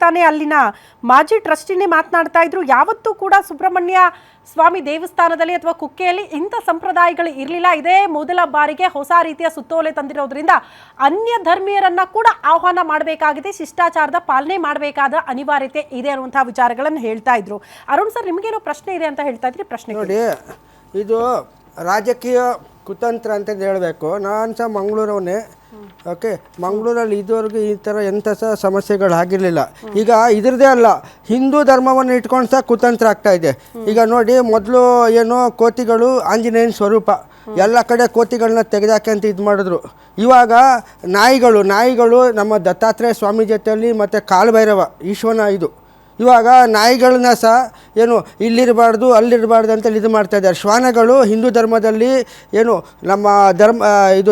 ತಾನೇ ಅಲ್ಲಿನ ಮಾಜಿ ಟ್ರಸ್ಟಿನೇ ಮಾತನಾಡ್ತಾ ಇದ್ರು. ಯಾವತ್ತೂ ಕೂಡ ಸುಬ್ರಹ್ಮಣ್ಯ ಸ್ವಾಮಿ ದೇವಸ್ಥಾನದಲ್ಲಿ ಅಥವಾ ಕುಕ್ಕೆಯಲ್ಲಿ ಇಂಥ ಸಂಪ್ರದಾಯಗಳು ಇರಲಿಲ್ಲ. ಇದೇ ಮೊದಲ ಬಾರಿಗೆ ಹೊಸ ರೀತಿಯ ಸುತ್ತೋಲೆ ತಂದಿರೋದ್ರಿಂದ ಅನ್ಯ ಧರ್ಮೀಯರನ್ನ ಕೂಡ ಆಹ್ವಾನ ಮಾಡಬೇಕಾಗಿದೆ, ಶಿಷ್ಟಾಚಾರದ ಪಾಲನೆ ಮಾಡಬೇಕಾದ ಅನಿವಾರ್ಯತೆ ಇದೆ ಅನ್ನುವಂತಹ ವಿಚಾರಗಳನ್ನು ಹೇಳ್ತಾ ಇದ್ರು. ಅರುಣ್ ಸರ್, ನಿಮಗೇನೋ ಪ್ರಶ್ನೆ ಇದೆ ಅಂತ ಹೇಳ್ತಾ ಇದ್ರಿ, ಪ್ರಶ್ನೆ ನೋಡಿ. ಇದು ರಾಜಕೀಯ ಕುತಂತ್ರ ಅಂತ ಹೇಳಬೇಕು. ನಾನು ಸಹ ಮಂಗಳೂರವನ್ನೇ. ಓಕೆ, ಮಂಗಳೂರಲ್ಲಿ ಇದುವರೆಗೂ ಈ ಥರ ಎಂಥ ಸಹ ಸಮಸ್ಯೆಗಳಾಗಿರಲಿಲ್ಲ. ಈಗ ಇದ್ರದ್ದೇ ಅಲ್ಲ, ಹಿಂದೂ ಧರ್ಮವನ್ನು ಇಟ್ಕೊಂಡು ಸಹ ಕುತಂತ್ರ ಆಗ್ತಾ ಇದೆ. ಈಗ ನೋಡಿ, ಮೊದಲು ಏನೋ ಕೋತಿಗಳು ಆಂಜನೇಯನ ಸ್ವರೂಪ, ಎಲ್ಲ ಕಡೆ ಕೋತಿಗಳನ್ನ ತೆಗೆದಾಕೆ ಅಂತ ಇದು ಮಾಡಿದ್ರು. ಇವಾಗ ನಾಯಿಗಳು ನಮ್ಮ ದತ್ತಾತ್ರೇಯ ಸ್ವಾಮಿ ಜೊತೆಯಲ್ಲಿ ಮತ್ತು ಕಾಲಭೈರವ ಈಶ್ವರನ ಇದು. ಇವಾಗ ನಾಯಿಗಳನ್ನ ಸಹ ಏನು ಇಲ್ಲಿರಬಾರ್ದು ಅಲ್ಲಿರಬಾರ್ದು ಅಂತ ಇದು ಮಾಡ್ತಾಯಿದ್ದಾರೆ. ಶ್ವಾನಗಳು ಹಿಂದೂ ಧರ್ಮದಲ್ಲಿ ಏನು ನಮ್ಮ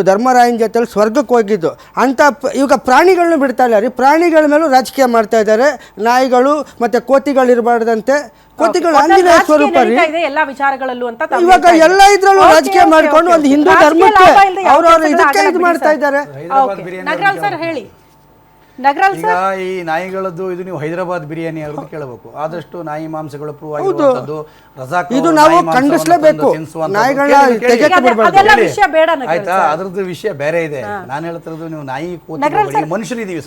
ಧರ್ಮರಾಯನ ಜೊತೆಲಿ ಸ್ವರ್ಗಕ್ಕೆ ಹೋಗಿದ್ದು ಅಂಥ ಇವಾಗ ಪ್ರಾಣಿಗಳನ್ನ ಬಿಡ್ತಾ ಇಲ್ಲ ರೀ. ಪ್ರಾಣಿಗಳ ಮೇಲೂ ರಾಜಕೀಯ ಮಾಡ್ತಾ ಇದ್ದಾರೆ. ನಾಯಿಗಳು ಮತ್ತು ಕೋತಿಗಳಿರಬಾರ್ದಂತೆ. ಕೋತಿಗಳು ಆಂಜನೇಯ ಸ್ವರೂಪ ರೀ ಎಲ್ಲ ವಿಚಾರಗಳಲ್ಲೂ ಅಂತ. ಇವಾಗ ಎಲ್ಲ ಇದ್ರಲ್ಲೂ ರಾಜಕೀಯ ಮಾಡ್ಕೊಂಡು ಒಂದು ಹಿಂದೂ ಧರ್ಮಕ್ಕೆ ಅವ್ರವ್ರು ಇದಕ್ಕೆ ಇದು ಮಾಡ್ತಾ ಇದ್ದಾರೆ. ನಗರಾಲ್ ಸರ್ ಹೇಳಿ. ಈಗ ಈ ನಾಯಿಗಳದ್ದು ಇದು ನೀವು ಹೈದರಾಬಾದ್ ಬಿರಿಯಾನಿ ಅವ್ರದ್ದು ಕೇಳಬೇಕು. ಆದಷ್ಟು ನಾಯಿ ಮಾಂಸಗಳು ಪ್ರೂವ್ ಆಗಿರುವಂತದ್ದು ಇದು ನಾವು ಖಂಡಿಸಲೇಬೇಕು. ಆಯ್ತಾ, ಅದ್ರದ್ದು ವಿಷಯ ಬೇರೆ ಇದೆ. ನಾನು ಹೇಳ್ತಿರೋದು ನೀವು ನಾಯಿ ಕೋತಿ ಮನುಷ್ಯರಿದ್ದೀವಿ,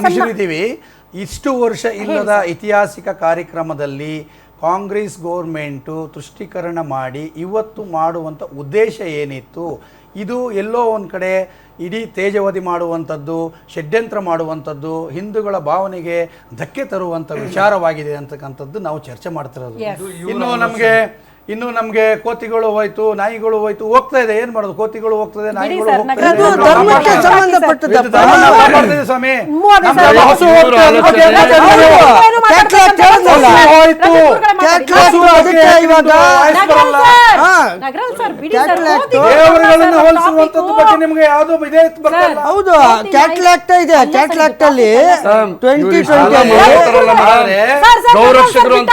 ಮನುಷ್ಯರಿದ್ದೀವಿ. ಇಷ್ಟು ವರ್ಷ ಇಲ್ಲದ ಐತಿಹಾಸಿಕ ಕಾರ್ಯಕ್ರಮದಲ್ಲಿ ಕಾಂಗ್ರೆಸ್ ಗೌರ್ಮೆಂಟು ತುಷ್ಟೀಕರಣ ಮಾಡಿ ಇವತ್ತು ಮಾಡುವಂಥ ಉದ್ದೇಶ ಏನಿತ್ತು? ಇದು ಎಲ್ಲೋ ಒಂದು ಕಡೆ ಇಡೀ ತೇಜವಧಿ ಮಾಡುವಂಥದ್ದು, ಷಡ್ಯಂತ್ರ ಮಾಡುವಂಥದ್ದು, ಹಿಂದೂಗಳ ಭಾವನೆಗೆ ಧಕ್ಕೆ ತರುವಂಥ ವಿಚಾರವಾಗಿದೆ ಅಂತಕ್ಕಂಥದ್ದು ನಾವು ಚರ್ಚೆ ಮಾಡ್ತಿರೋದು. ಇನ್ನು ನಮಗೆ ಕೋತಿಗಳು ಹೋಯ್ತು, ನಾಯಿಗಳು ಹೋಯ್ತು, ಹೋಗ್ತಾ ಇದೆ. ಏನ್ ಮಾಡೋದು? ಕೋತಿಗಳು ಹೋಗ್ತದೆ, ನಾಯಿಗಳು ಸ್ವಾಮಿ. ದೇವರುಗಳನ್ನು ಹೋಲಿಸುವಂತದ್ದು ಬಗ್ಗೆ ನಿಮ್ಗೆ ಯಾವ್ದು ಇದೇ ಬರ್ತಲ್ಲ? ಹೌದು, ಕ್ಯಾಟಲ್ ಆಕ್ಟ್ ಇದೆ. ಕ್ಯಾಟಲ್ ಆಕ್ಟ್ ಅಲ್ಲಿ 2020 ಗೌರಕ್ಷಕರು ಅಂತ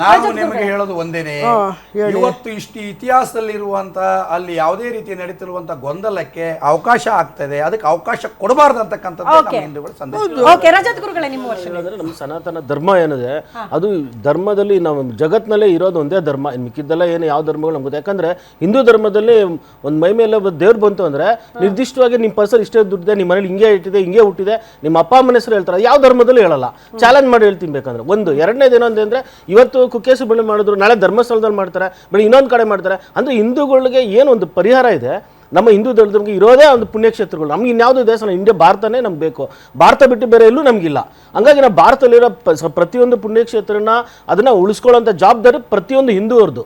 ನಾವು ನಿಮಗೆ ಹೇಳೋದು ಒಂದೇನೆ, ಇವತ್ತು ಇಷ್ಟು ಇತಿಹಾಸದಲ್ಲಿ ಇರುವಂತ ಅಲ್ಲಿ ಯಾವುದೇ ರೀತಿ ನಡೀತಿರುವಂತ ಗೊಂದಲಕ್ಕೆ ಅವಕಾಶ ಆಗ್ತದೆ. ಅದಕ್ಕೆ ಅವಕಾಶ ಕೊಡಬಾರ್ದು ಅಂತಕ್ಕಂಥದ್ದು ಹಿಂದೂಗಳ ಸಂದೇಶ. ನಮ್ಮ ಸನಾತನ ಧರ್ಮ ಏನಿದೆ ಅದು ಧರ್ಮದಲ್ಲಿ ನಾವು ಜಗತ್ನಲ್ಲೇ ಇರೋದು ಒಂದೇ ಧರ್ಮ. ಮಿಕ್ಕಿದ್ದೆಲ್ಲ ಏನು ಯಾವ ಧರ್ಮಗಳು ನಮ್ಗೆ. ಯಾಕಂದ್ರೆ ಹಿಂದೂ ಧರ್ಮದಲ್ಲಿ ಒಂದು ಮೈ ಮೇಲೆ ದೇವ್ರು ಬಂತು ಅಂದ್ರೆ ನಿರ್ದಿಷ್ಟವಾಗಿ ನಿಮ್ಮ ಪರ್ಸನ್ ಇಷ್ಟೇ ದುಡ್ಡಿದೆ, ನಿಮ್ಮ ಮನೇಲಿ ಹಿಂಗೆ ಇಟ್ಟಿದೆ, ಹಿಂಗೆ ಹುಟ್ಟಿದೆ, ನಿಮ್ಮ ಅಪ್ಪ ಅಮ್ಮನ ಹೆಸರು ಹೇಳ್ತಾರೆ. ಯಾವ ಧರ್ಮದಲ್ಲೂ ಹೇಳಲ್ಲ. ಚಾಲೆಂಜ್ ಮಾಡಿ ಹೇಳ್ತೀನಿ ಬೇಕಂದ್ರೆ. ಒಂದು ಎರಡನೇದೇನು ಅಂತಂದ್ರೆ, ಇವತ್ತು ಕುಕ್ಕೇಸು ಬೆಳೆ ಮಾಡಿದ್ರು, ನಾಳೆ ಧರ್ಮಸ್ಥಳದಲ್ಲಿ ಮಾಡ್ತಾರೆ, ಬೆಳೆ ಇನ್ನೊಂದು ಕಡೆ ಮಾಡ್ತಾರೆ. ಅಂದ್ರೆ ಹಿಂದೂಗಳಿಗೆ ಏನೊಂದು ಪರಿಹಾರ ಇದೆ. ನಮ್ಮ ಹಿಂದೂ ಧರ್ಮಕ್ಕೆ ಇರೋದೇ ಒಂದು ಪುಣ್ಯಕ್ಷೇತ್ರಗಳು. ನಮ್ಗೆ ಇನ್ಯಾವುದೋ ದೇಶ, ಇಂಡಿಯಾ ಭಾರತನೇ ನಮ್ಗೆ ಬೇಕು. ಭಾರತ ಬಿಟ್ಟು ಬೇರೆ ಎಲ್ಲೂ ನಮಗಿಲ್ಲ. ಹಂಗಾಗಿ ನಾವು ಭಾರತದಲ್ಲಿರೋ ಪ್ರತಿಯೊಂದು ಪುಣ್ಯಕ್ಷೇತ್ರನ ಅದನ್ನ ಉಳಿಸ್ಕೊಳ್ಳೋಂಥ ಜವಾಬ್ದಾರಿ ಪ್ರತಿಯೊಂದು ಹಿಂದೂವ್ರದ್ದು.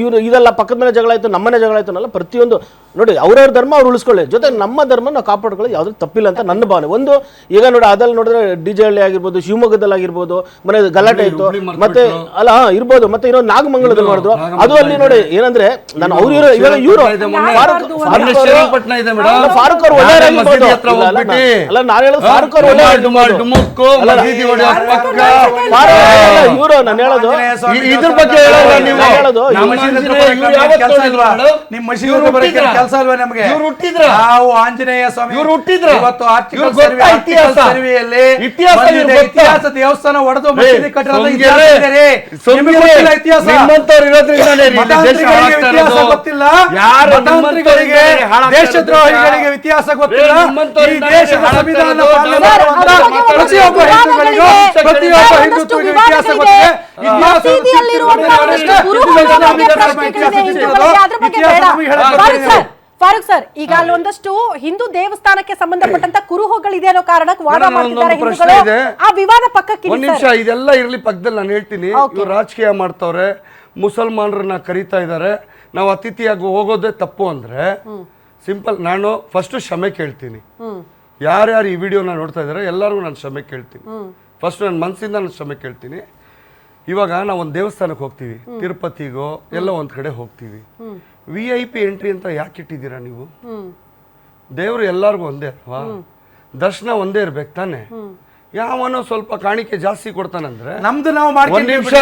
ಇವರು ಇದೆಲ್ಲ ಪಕ್ಕದ ಮನೆ ಜಗಳ ಆಯ್ತು, ನಮ್ಮನೆ ಜಗಳ ಆಯ್ತು ಅನ್ನಲ್ಲ. ಪ್ರತಿಯೊಂದು ನೋಡಿ, ಅವ್ರವ್ರ ಧರ್ಮ ಅವ್ರು ಉಳಿಸ್ಕೊಳ್ಳಿ, ಜೊತೆಗೆ ನಮ್ಮ ಧರ್ಮ ನಾವು ಕಾಪಾಡ್ಕೊಳ್ಳೋದು ಯಾವುದೂ ತಪ್ಪಿಲ್ಲ ಅಂತ ನನ್ನ ಭಾವನೆ. ಒಂದು ಈಗ ನೋಡಿ, ಅದಲ್ಲಿ ನೋಡಿದ್ರೆ ಡಿಜೆ ಹಳ್ಳಿ ಆಗಿರ್ಬೋದು, ಶಿವಮೊಗ್ಗದಲ್ಲಿ ಆಗಿರ್ಬೋದು, ಮನೆ ಗಲಾಟೆ ಇತ್ತು, ಮತ್ತೆ ಅಲ್ಲ ಇರ್ಬೋದು, ಮತ್ತೆ ಇನ್ನೊಂದು ನಾಗಮಂಗಲದಲ್ಲಿ ಮಾಡಿದ್ರು. ಅದು ಅಲ್ಲಿ ನೋಡಿ ಏನಂದ್ರೆ, ನಾನು ಅವ್ರು ಇವಾಗ ಇವರು ಫಾರೂಕ್ ಅವ್ರು ಒಳ್ಳೆಯವರಾಗಿರ್ಬೋದು. ಅಲ್ಲ ನಾನು ಹೇಳೋದು ಫಾರೂಕ್ ಅವ್ರು ಇವರು ನಾನು ಹೇಳೋದು ಇದ್ರ ಬಗ್ಗೆ ಹೇಳೋದು ನಿಮ್ಮ ಮಸೀದಿ ಬರಕ್ಕೆ ಕೆಲಸ ಅಲ್ವಾ ನಮಗೆ? ನಾವು ಆಂಜನೇಯ ಸ್ವಾಮಿ ಇವತ್ತು ಆರ್ಟಿಕಲ್ ಸರ್ವೆಯಲ್ಲಿ ಇತಿಹಾಸ ದೇವಸ್ಥಾನ ಒಡೆದು ಮಸೀದಿ ಕಟ್ಟಡ ಇತಿಹಾಸ ಗೊತ್ತಿಲ್ಲ, ದೇಶದ್ರೋಹಿಗಳಿಗೆ ಇತಿಹಾಸ ಗೊತ್ತಿಲ್ಲ. ಈ ದೇಶದ ಸಂವಿಧಾನ ಪಾಲನೆ ಮಾಡುವಂತ ಪ್ರತಿಯೊಬ್ಬ ಹಿಂದುತ್ವಕ್ಕೆ ಇತಿಹಾಸ ಗೊತ್ತಿದೆ. ಫಾರೂಕ್ ಸರ್, ಈಗ ಅಲ್ಲೊಂದಷ್ಟು ಹಿಂದೂ ದೇವಸ್ಥಾನಕ್ಕೆ ಸಂಬಂಧಪಟ್ಟಂತ ಕುರುಹುಗಳಿದೆ ಅನ್ನೋ ಕಾರಣಕ್ಕೆ ವಾದ ಮಾಡ್ತಿದ್ದಾರೆ ಹಿಂದೂಗಳು. ಆ ವಿವಾದ ಪಕ್ಕಕ್ಕೆ ಒಂದ್ ನಿಮಿಷ, ಇದೆಲ್ಲ ಇರ್ಲಿ ಪಕ್ಕದಲ್ಲಿ ನಾನು ಹೇಳ್ತೀನಿ. ಇವ್ರು ರಾಜಕೀಯ ಮಾಡ್ತವ್ರೆ, ಮುಸಲ್ಮಾನರನ್ನ ಕರೀತಾ ಇದ್ದಾರೆ. ನಾವು ಅತಿಥಿಯಾಗಿ ಹೋಗೋದೇ ತಪ್ಪು ಅಂದ್ರೆ ಸಿಂಪಲ್. ನಾನು ಫಸ್ಟ್ ಕ್ಷಮೆ ಕೇಳ್ತೀನಿ. ಯಾರ್ಯಾರು ಈ ವಿಡಿಯೋನ ನೋಡ್ತಾ ಇದ್ದಾರೆ ಎಲ್ಲರಿಗೂ ನಾನು ಕ್ಷಮೆ ಕೇಳ್ತೀನಿ. ಫಸ್ಟ್ ನನ್ನ ಮನಸ್ಸಿಂದ ನಾನು ಕ್ಷಮೆ ಕೇಳ್ತೀನಿ. ಇವಾಗ ನಾವು ಒಂದು ದೇವಸ್ಥಾನಕ್ಕೆ ಹೋಗ್ತೀವಿ, ತಿರುಪತಿಗೋ ಎಲ್ಲ ಒಂದ್ ಕಡೆ ಹೋಗ್ತೀವಿ. VIP ಎಂಟ್ರಿ ಅಂತ ಯಾಕೆ ಇಟ್ಟಿದ್ದೀರಾ ನೀವು? ದೇವರು ಎಲ್ಲರಿಗೂ ಒಂದೇ ಅಲ್ವಾ? ದರ್ಶನ ಒಂದೇ ಇರ್ಬೇಕು ತಾನೆ. ಯಾವನೋ ಸ್ವಲ್ಪ ಕಾಣಿಕೆ ಜಾಸ್ತಿ ಕೊಡ್ತಾನಂದ್ರೆ ನಮ್ದು ನಾವು ಒಂದ್ ನಿಮಿಷ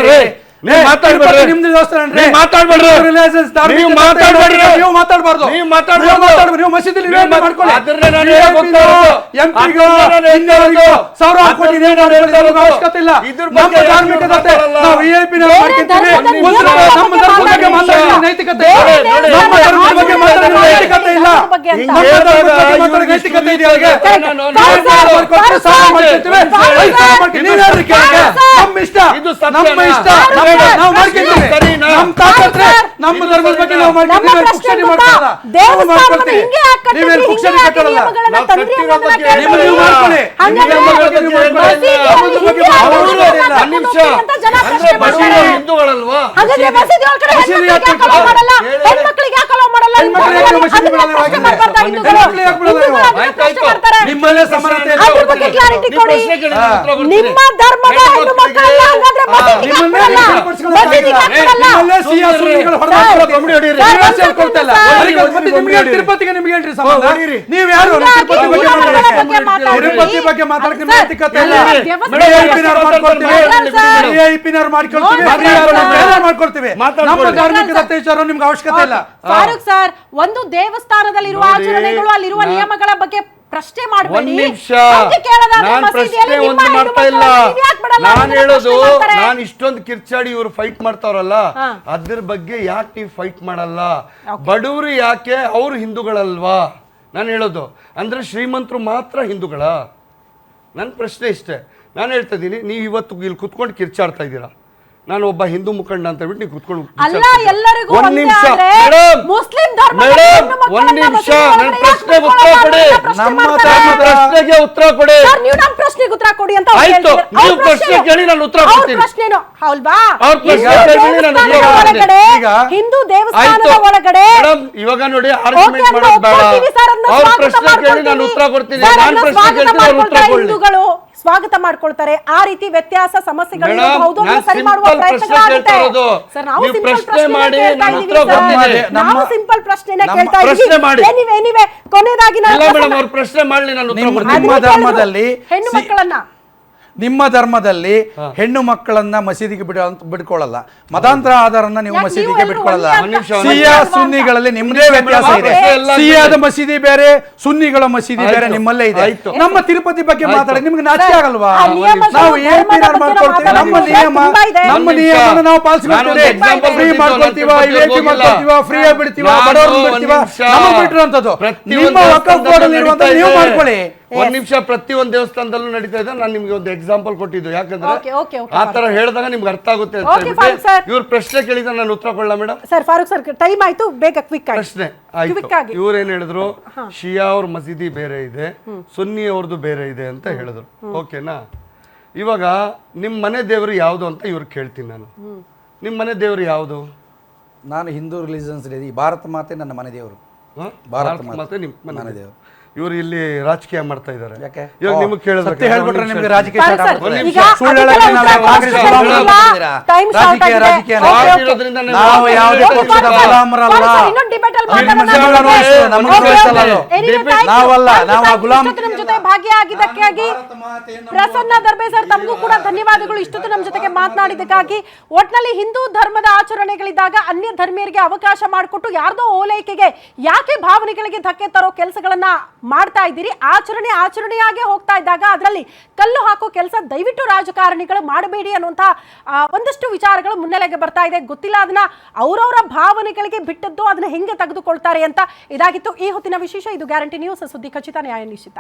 ನೀವು ಮಾತಾಡ್ಬೇಡ್ರಿ. ನಿಮ್ದು ದೇವಸ್ಥಾನ ಅನ್ರಿ. ನೀವು ಮಾತಾಡ್ಬೇಡ್ರಿ. Relations, ಧಾರ್ಮಿಕ ನೀವು ಜೊತೆ ಮಾತಾಡ್ಬೇಡ್ರಿ. ನೀವು ಮಾತಾಡ್ಬಾರ್ದು. ನೀವು ಮಾತಾಡ್ಬಾರ್ದು. ನೀವು ಮಸೀದಿಲಿ ನೀವು ರಿಲೇಟ್ ಮಾಡ್ಕೊಳ್ಳಿ. ಅದನ್ನೇ ನಾನು ಹೇಳಕ್ ಹೋಗ್ತಾ ಇರೋದು. ಎಂಪಿಗೋ ಅದನ್ನೇ ನಾನು ಹೇಳ್ತಾ ಇರೋದು. ಸಾವಿರಾರು ಕೋಟಿ ನೀವು ಅದನ್ನೇ ನಾನು ಹೇಳ್ತಾ ಅವಶ್ಯಕತೆ ಇಲ್ಲ. ಇದ್ರ ನಮ್ಮ ಬಗ್ಗೆ ಧಾರ್ಮಿಕ ಯಾರು ಜೊತೆ ಮಾತಾಡಲ್ಲ. ನಾವು VIP ನ ಮಾಡ್ಕೊಂತೀವಿ. ಧರ್ಮದ ಮುಸ್ಲಿಮರ ನಿಯಮಗಳ ನಮ್ಮ ಬಗ್ಗೆ ಧರ್ಮದ ಬಗ್ಗೆ ಮಾತಾಡಿ. ಮಾತಾಡೋ ನೈತಿಕತೆ ಇಲ್ಲ. ಬೇರೆ ನಮ್ಮ ಧರ್ಮದ ಬಗ್ಗೆ ಮಾತಾಡೋ ನೈತಿಕತೆ ಇಲ್ಲ. ಬಗ್ಗೆ ಅಂತ. ನಮ್ಮ ಧರ್ಮದ ಬಗ್ಗೆ ಮಾತಾಡೋ ನೈತಿಕತೆ ಇದೆ ಅವ್ರಿಗೆ. ನಮ್ಮ ಇಷ್ಟ ಇದು ಸತ್ಯನಾ? ನಮ್ಮ ಇಷ್ಟ ನಾವು ಮಾಡ್ಕೊಂತೀವಿ. ಸರಿನಾ? ನಮ್ಮ ತಾಕತ್ರೆ ನಮ್ಮ ಧರ್ಮದ ಬಗ್ಗೆ ನಾವು ಮಾಡ್ಕೊಂತೀವಿ. ನಮ್ಮ ಪುಕ್ಷಣಿ ಪ್ರಶ್ನೆ ಮಾಡ್ಕೊಳ್ಳಲ್ಲ. ದೇವಸ್ಥಾನವನ್ನು ಹಿಂಗೆ ಯಾಕೆ ಕಟ್ಟಿದ್ರಿ? ನೀವೇನು ಹಿಂಗೆ ಪುಕ್ಷಣಿ ಯಾಕೆ ಕಟ್ಟಲ್ಲ. ನಿಯಮಗಳನ್ನ ನಾವು ತಂದ್ರಿ ಕಟ್ಟಿರೋ ಅನ್ನೋದನ್ನ ಬಗ್ಗೆ ಕೇಳ್ತಾ ನೀವು ಇದ್ದೀವಿ. ಮಾಡ್ಕೊಳ್ಳಿ. ಹಂಗಾದ್ರೆ ನಿಯಮಗಳ ಬಗ್ಗೆ ಮಸೀದಿಯಲ್ಲಿ ಬಗ್ಗೆ ಹಿಂಗೆ ಯಾಕೆ ಅವರು ಕಟ್ಟಿದ್ರಿ ಒಂದ್ ನಿಮಿಷ. ಅಂತ ಜನ ಪ್ರಶ್ನೆ ಅಂದ್ರೆ ಬಡವರು ಮಾಡ್ತಾರೆ. ಹಿಂದೂಗಳಲ್ವಾ? ಹಾಗಾದ್ರೆ ಮಸೀದಿ ಒಳಗಡೆ ಹೆಣ್ಮಕ್ಳಿಗೆ ಯಾಕೆ allow ಮಾಡಲ್ಲ? ಹೆಣ್ಮಕ್ಳಿಗೆ ಯಾಕೆ allow ಮಾಡಲ್ಲ? ಹೆಣ್ಮಕ್ಳಿಗೆ ಯಾಕೆ ಮಸೀದಿ ಅದನ್ನ ಒಳಗಡೆ ಪ್ರಶ್ನೆ ಹೋಗಿಲ್ಲ? ಮಾಡ್ಬಾರ್ದಾ ಹಿಂದೂಗಳು? ಹೆಣ್ಮಕ್ಳಿಗೆ ಯಾಕೆ ಬಿಡಲ್ಲ? ಹಿಂದೂಗಳು ಅದನ್ನ ಆಯ್ತು, ಪ್ರಶ್ನೆ ಆಯ್ತು. ಮಾಡ್ತಾರೆ. ನಿಮ್ಮಲ್ಲೇ ಸಮಾನತೆ ಇಲ್ಲ. ಅದ್ರ ಬಗ್ಗೆ ಕ್ಲಾರಿಟಿ ನಿಮ್ಮ ಕೊಡಿ. ಪ್ರಶ್ನೆ ಕೇಳಿ ನಾನು ಉತ್ತರ ಕೊಡ್ತೀನಿ. ನಿಮ್ಮ ಧರ್ಮದ ಹೆಣ್ಣು ಮಕ್ಕಳನ್ನ ಹಾಗಾದ್ರೆ ಮಸೀದಿಗೆ ಹಾಕ್ಬಿಡಲ್ಲ. ಮಸೀದಿಗೆ ಹಾಕ್ಬಿಡಲ್ಲ. ನಿಮ್ಮಲ್ಲೇ ಸಿಯಾ ಸುನ್ನಿಗಳು ಹೊಡೆದಾಕ್ಕೊಳ್ಳೋ ಕಾಮಿಡಿ ಹೊಡೀರಿ. ಸರ್, ನೀವು ಒಂದ್ ಹೇಳ್ಕೊಳ್ತಾ ಇಲ್ಲ. ಸರ್. ಅವರಿಗೆ ಮತ್ತೆ ನಿಮ್ಗೆ ಹೇಳ್ ತಿರುಪತಿಗೆ ನಿಮ್ಗೆ ಹೇಳ್ರಿ ಸಂಬಂಧ. ಹೊಡೀರಿ. ನೀವು ಯಾರು ತಿರುಪತಿ ಬಗ್ಗೆ ನಿಯಮಗಳ ಮಾತಾಡಕ್ಕೆ? ಬಗ್ಗೆ ಮಾತಾಡಿ. ತಿರುಪತಿ ಬಗ್ಗೆ ಮಾತಾಡಕ್ಕೆ ಸರ್, ನೈತಿಕತೆ ಇಲ್ಲ. ವ್ಯವಸ್ಥೆ VIP-ನವ್ರು ಮಾಡ್ಕೊಳ್ತೀವಿ. ಸರ್. VIP-ನವ್ರು ಮಾಡ್ಕೊಳ್ತೀವಿ. ನೋಡಿ ಫ್ರೀ ಮಾಡ್ಕೊಳ್ತೀವಿ. ಮಾತಾಡ್ಕೊಳ್ಳಿ. ನಮ್ಮ ಧಾರ್ಮಿಕ ದತ್ತೇಶ್ವರ ನಿಮ್ಗೆ ಅವಶ್ಯಕತೆ ಇಲ್ಲ. ಫಾರೂಕ್ ಸರ್, ಒಂದು ದೇವಸ್ಥಾನದಲ್ಲಿರುವ ನೋಡಿ, ಆಚರಣೆಗಳು ಅಲ್ಲಿರುವ ನಿಯಮಗಳ ಬಗ್ಗೆ ಪ್ರಶ್ನೆ ಮಾಡಬೇಡಿ. ಒಂದ್ ನಿಮಿಷ. ಹಂಗೆ ಕೇಳೋದಾದ್ರೆ ನಾನ್ ಮಸೀದಿಯಲ್ಲಿ ಪ್ರಶ್ನೆ ನಿಮ್ಮ ಒಂದು ಹೆಣ್ಣು ಮಾಡ್ತಾ ಇಲ್ಲ. ಮಕ್ಕಳನ್ನ ನೀವು ಯಾಕೆ ಬಿಡಲ್ಲ? ನಾನ್ ಅದನ್ನ ಹೇಳೋದು ಪ್ರಶ್ನೆ ಮಾಡ್ತಾರೆ. ನಾನ್ ಇಷ್ಟೊಂದು ಕಿರ್ಚಾಡಿ ಇವ್ರು ಫೈಟ್ ಮಾಡ್ತಾರಲ್ಲ ಹಾ. ಅದ್ರ ಬಗ್ಗೆ ಯಾಕೆ ನೀವು ಫೈಟ್ ಮಾಡಲ್ಲ? ಬಡವರು ಯಾಕೆ ಅವ್ರು ಹಿಂದೂಗಳಲ್ವಾ? ನಾನು ಹೇಳೋದು ಅಂದ್ರೆ ಶ್ರೀಮಂತರು ಮಾತ್ರ ಹಿಂದೂಗಳ? ನನ್ನ ಪ್ರಶ್ನೆ ಇಷ್ಟೇ. ನಾನು ಹೇಳ್ತಾ ಇದ್ದೀನಿ, ನೀವು ಇವತ್ತು ಇಲ್ಲಿ ಕುತ್ಕೊಂಡು ಕಿರ್ಚಾಡ್ತಾ ಇದ್ದೀರಾ. ನಾನು ಒಬ್ಬ ಹಿಂದೂ ಮುಖಂಡ ಅಂತ ಹೇಳ್ಬಿಟ್ಟು ನೀವು ಕುತ್ಕೊಂಡು ಅಲ್ಲ, ಎಲ್ಲರಿಗೂ ಒಂದ್ ಒಂದೇ ನಿಮಿಷ ಆದ್ರೆ ಮೇಡಮ್, ಮುಸ್ಲಿಂ ಧರ್ಮದ ಮೇಡಮ್, ಹೆಣ್ಣು ಮಕ್ಕಳನ್ನ ಒಂದ್ ನಿಮಿಷ ಮಸೀದಿ ನನ್ನ ಒಳಗಡೆ ಪ್ರಶ್ನೆಗೆ ಯಾಕೆ ಉತ್ತರ ಕೊಡಿ. ಪ್ರಶ್ನೆ ನಮ್ಮ ಮಾಡ್ತಾರೆ? ಧರ್ಮದ ಪ್ರಶ್ನೆಗೆ ಉತ್ತರ ಕೊಡಿ. ಸರ್, ನೀವು ನಮ್ಮ ಪ್ರಶ್ನೆಗೆ ಉತ್ತರ ಕೊಡಿ ಅಂತ ಅವ್ರು ಆಯ್ತು, ಹೇಳ್ತಿದ್ದಾರೆ. ನೀವು ಅವ್ರ ಪ್ರಶ್ನೆ ಕೇಳಿ, ನಾನು ಉತ್ತರ ಅವ್ರ ಕೊಡ್ತೀನಿ. ಪ್ರಶ್ನೆನೋ ಅಲ್ವಾ? ಅವ್ರ ಪ್ರಶ್ನೆ ಹಿಂದೂ ಕೇಳಿ, ನಾನು ಉತ್ತರ ದೇವಸ್ಥಾನದ ಕೊಡ್ತೀನಿ. ಒಳಗಡೆ, ಈಗ ಹಿಂದೂ ಆಯ್ತು ದೇವಸ್ಥಾನದ ಒಳಗಡೆ ಮೇಡಮ್, ಇವಾಗ ನೋಡಿ ಓಕೆ ಆರ್ಗ್ಯುಮೆಂಟ್ ಅಂತ ಮಾಡೋದು ಬೇಡ. ಒಪ್ಕೊಳ್ತೀವಿ ಸರ್, ಅದನ್ನ ಅವ್ರ ಸ್ವಾಗತ ಪ್ರಶ್ನೆ ಕೇಳಿ ನಾನು ಮಾಡ್ಕೊಳ್ತೀವಿ. ಉತ್ತರ ಕೊಡ್ತೀನಿ. ಸರ್, ನಾನು ಅದನ್ನ ಪ್ರಶ್ನೆ ಸ್ವಾಗತ ಕೇಳ್ತೀನಿ, ಅವ್ರು ಉತ್ತರ ಮಾಡ್ಕೊಳ್ತಾರೆ. ಕೊಡ್ಲಿ. ಹಿಂದೂಗಳು ಸ್ವಾಗತ ಮಾಡ್ಕೊಳ್ತಾರೆ. ಆ ರೀತಿ ವ್ಯತ್ಯಾಸ ಸಮಸ್ಯೆಗಳು ಮೇಡಮ್, ಹೌದು ಅಂತ ನಾನು ಸರಿ ಮಾಡುವ simple ಪ್ರಶ್ನೆ ಪ್ರಯತ್ನಗಳಾಗುತ್ತೆ. ಕೇಳ್ತಾ ಇರೋದು. ಸರ್, ನಾವು ನೀವು ಸಿಂಪಲ್ ಪ್ರಶ್ನೆ ಮಾಡಿ, ನಾನು ಉತ್ತರ ಸರ್. ಕೊಡ್ತೀನಿ. ನಾವು ಸಿಂಪಲ್ ಪ್ರಶ್ನೆನೇ ನಮ್ಮ ಕೇಳ್ತಾ ಪ್ರಶ್ನೆ ಇದ್ದೀವಿ. ಮಾಡಿ. ಎನಿವೆ ಕೊನೆಯದಾಗಿ ನಾನು ಇಲ್ಲ ಮೇಡಮ್, ಅವ್ರ ಪ್ರಶ್ನೆ ಮಾಡ್ಲಿ, ನಾನು ಉತ್ತರ ಕೊಡ್ತೀನಿ. ನಿಮ್ಮ ಧರ್ಮದಲ್ಲಿ ಹೆಣ್ಣು ಮಕ್ಕಳನ್ನ ನಿಮ್ಮ ಧರ್ಮದಲ್ಲಿ ಹೆಣ್ಣು ಮಕ್ಕಳನ್ನ ಮಸೀದಿಗೆ ಬಿಡ್ಕೊಳ್ಳಲ್ಲ. ಮತಾಂತರ ಆಧಾರನ ನೀವು ಯಾಕೆ ಮಸೀದಿಗೆ ನೀವು ಬಿಟ್ಕೊಳ್ಳಲ್ಲ. ಒಂದೇ ಅಂತ ಸಿಯಾ ಸುನ್ನಿಗಳಲ್ಲಿ ನಿಮ್ಮದೇ ವ್ಯತ್ಯಾಸ ಇದೆ. ಎಲ್ಲ ಸಿಯಾದ ಮಸೀದಿ ಬೇರೆ, ಸುನ್ನಿಗಳ ಮಸೀದಿ ಬೇರೆ ಆಯ್ತು. ನಿಮ್ಮಲ್ಲೇ ಇದೆ. ಆಯ್ತು. ನಮ್ಮ ತಿರುಪತಿ ಬಗ್ಗೆ ಮಾತಾಡಿ ನಿಮ್ಗೆ ನಾಚಿಕೆ ಆಗಲ್ವಾ? ಆ ನಿಯಮಗಳು, ನಾವು ಧರ್ಮದ AP-ನವ್ರು ಬಗ್ಗೆ ಮಾಡ್ಕೊಳ್ತೀವಿ. ನಮ್ಮ ಮಾತಾಡೋದು ನಿಯಮ ತುಂಬಾ ಇದೆ. ನಮ್ಮ ಒಂದ್ ನಿಯಮನ ನಿಮಿಷ. ನಾವು ನಾನು ಪಾಲಿಸ್ಕೊಳ್ತೀವಿ. ಒಂದು example ಫ್ರೀ ಕೊಟ್ಟಿದ್ದು, ಮಾಡ್ಕೊಳ್ತೀವ, ನಾನು VIP ಹೋಗಿಲ್ಲ. ಮಾಡ್ಕೊಳ್ತೀವ, ಫ್ರೀ ಬಿಡ್ತೀವ, ನಾನು ಬಡವ್ರನ್ನ ಬಿಡ್ತೀವ. ಒಂದ್ ನಿಮಿಷ. ನಮಗೆ ಬಿಟ್ಟಿರುವಂತದ್ದು ಪ್ರತಿ ನಿಮ್ಮ ಒಂದು ವಕಫ್ ಬೋರ್ಡ್ ಇರುವಂತ ನಡೀತಾ ನೀವು ಇದೆ. ಮಾಡ್ಕೊಳ್ಳಿ. ಒಂದ್ ನಿಮಿಷ, ಪ್ರತಿ ಒಂದು ದೇವಸ್ಥಾನದಲ್ಲೂ ನಡೀತಾ ಇದೆ. ನಾನು ನಿಮ್ಗೆ ಒಂದು ಎಕ್ಸಾಂಪಲ್ ಕೊಟ್ಟಿದ್ದು, ಯಾಕಂದ್ರೆ Okay, okay, ಆ ತರ ಹೇಳಿದಾಗ ನಿಮ್ಗೆ ಅರ್ಥ ಆಗುತ್ತೆ ಅಂತ Okay, fine, sir. ಹೇಳ್ಬಿಟ್ಟು ಇವ್ರ ಪ್ರಶ್ನೆ ಕೇಳಿದ್ರೆ ನಾನು ಉತ್ತರ ಕೊಡಲ್ಲ madam? Sir, Farooq sir, time ಆಯ್ತು, ಬೇಗ ಕ್ವಿಕ್ ಆಗಿ ಪ್ರಶ್ನೆ ಆಯ್ತು. ಕ್ವಿಕ್ ಆಗಿ. ಇವ್ರೇನ್ ಹೇಳಿದ್ರು, ಶಿಯಾ ಅವ್ರ ಮಸೀದಿ ಬೇರೆ ಇದೆ, ಸುನ್ನಿ ಅವ್ರದ್ದು ಬೇರೆ ಇದೆ ಅಂತ ಹೇಳಿದ್ರು. ಓಕೆನಾ? ಇವಾಗ ನಿಮ್ ಮನೆ ದೇವರು ಯಾವ್ದು ಅಂತ ಇವ್ರು ಕೇಳ್ತೀನಿ ನಾನು. ನಿಮ್ ಮನೆ ದೇವರು ಯಾವ್ದು? ನಾನು ಹಿಂದೂ ರಿಲಿಜನ್ಸ್ ಭಾರತ ಮಾತೆ ನನ್ನ ಮನೆ ದೇವರು. ಹ? ಭಾರತ ಭಾರತ ಮಾತೆ ನಿಮ್ ಮನೆ ಮನೆ ದೇವರು. ಇವ್ರು ಇಲ್ಲಿ ರಾಜಕೀಯ ಮಾಡ್ತಾ ಇದ್ದಾರೆ. ಯಾಕೆ? ಇವಾಗ ನಿಮ್ಗೆ ಸತ್ಯ ಹೇಳ್ಬಿಟ್ರೆ ನಿಮ್ಗೆ ರಾಜಕೀಯ ಸರ್, ಸ್ಟಾರ್ಟ್ ಸರ್, ಆಗ್ಬಿಡುತ್ತೆ. ಈಗ ಸುಳ್ಳು ಹೇಳಕ್ಕೆ ಅದಕ್ಕೆಲ್ಲ ನಾವು ಉತ್ತರ ಕಾಂಗ್ರೆಸ್ ಕೊಡ್ತೀರಾ? ಗುಲಾಮರು ಅಂತೀರಾ? Time short ರಾಜಕೀಯ ಆಗಿದೆ. ರಾಜಕೀಯ Okay, okay. ಇರೋದ್ರಿಂದ ನಾವು ಯಾವುದೇ Okay, ಪಕ್ಷದ ಫಾರೂಕ್ ಸರ್, ಗುಲಾಮರಲ್ಲ. ಫಾರೂಕ್ ಸರ್, ಇನ್ನೊಂದು debate ಅಲ್ಲಿ ನಿಮ್ಮ ಮಾತಾಡೋಣ. ಜಗಳನೂ ಅಷ್ಟೇ, ನಮಗೆ Okay, ವಯಸ್ಸಲ್ಲ okay. ಅದು. Anyway, thank you. ನಾವಲ್ಲ, ನಾವು ಆ Thank you. ಗುಲಾಮ್. ಇಷ್ಟೊತ್ತು ನಮ್ಮ ಜೊತೆ ಭಾಗಿಯಾಗಿದ್ದಕ್ಕಾಗಿ ಪ್ರಸನ್ನ ದರ್ಬೆ ಸರ್, ತಮಗೂ ಕೂಡ ಧನ್ಯವಾದಗಳು. ಇಷ್ಟೊತ್ತು ನಮ್ಮ ಜೊತೆಗೆ ಮಾತನಾಡಿದ್ದಕ್ಕಾಗಿ. ಒಟ್ನಲ್ಲಿ ಹಿಂದೂ ಧರ್ಮದ ಆಚರಣೆಗಳಿದ್ದಾಗ ಅನ್ಯ ಧರ್ಮೀಯರಿಗೆ ಅವಕಾಶ ಮಾಡಿಕೊಟ್ಟು ಯಾರ್ದೋ ಓಲೈಕೆಗೆ ಯಾಕೆ ಭಾವನೆಗಳಿಗೆ ಧಕ್ಕೆ ತರೋ ಕೆಲಸಗಳನ್ನ ಮಾಡ್ತಾ ಇದ್ದೀರಿ? ಆಚರಣೆಯಾಗಿ ಹೋಗ್ತಾ ಇದ್ದಾಗ ಅದರಲ್ಲಿ ಕಲ್ಲು ಹಾಕೋ ಕೆಲಸ ದಯವಿಟ್ಟು ರಾಜಕಾರಣಿಗಳು ಮಾಡಬೇಡಿ ಅನ್ನುವಂಥ ಒಂದಷ್ಟು ವಿಚಾರಗಳು ಮುನ್ನೆಲೆಗೆ ಬರ್ತಾ ಇದೆ. ಗೊತ್ತಿಲ್ಲ, ಅದನ್ನ ಅವರವರ ಭಾವನೆಗಳಿಗೆ ಬಿಟ್ಟದ್ದು, ಅದನ್ನ ಹೆಂಗೆ ತೆಗೆದುಕೊಳ್ತಾರೆ ಅಂತ. ಇದಾಗಿತ್ತು ಈ ಹೊತ್ತಿನ ವಿಶೇಷ. ಇದು ಗ್ಯಾರಂಟಿ ನ್ಯೂಸ್, ಸುದ್ದಿ ಖಚಿತ, ನ್ಯಾಯ ನಿಶ್ಚಿತ.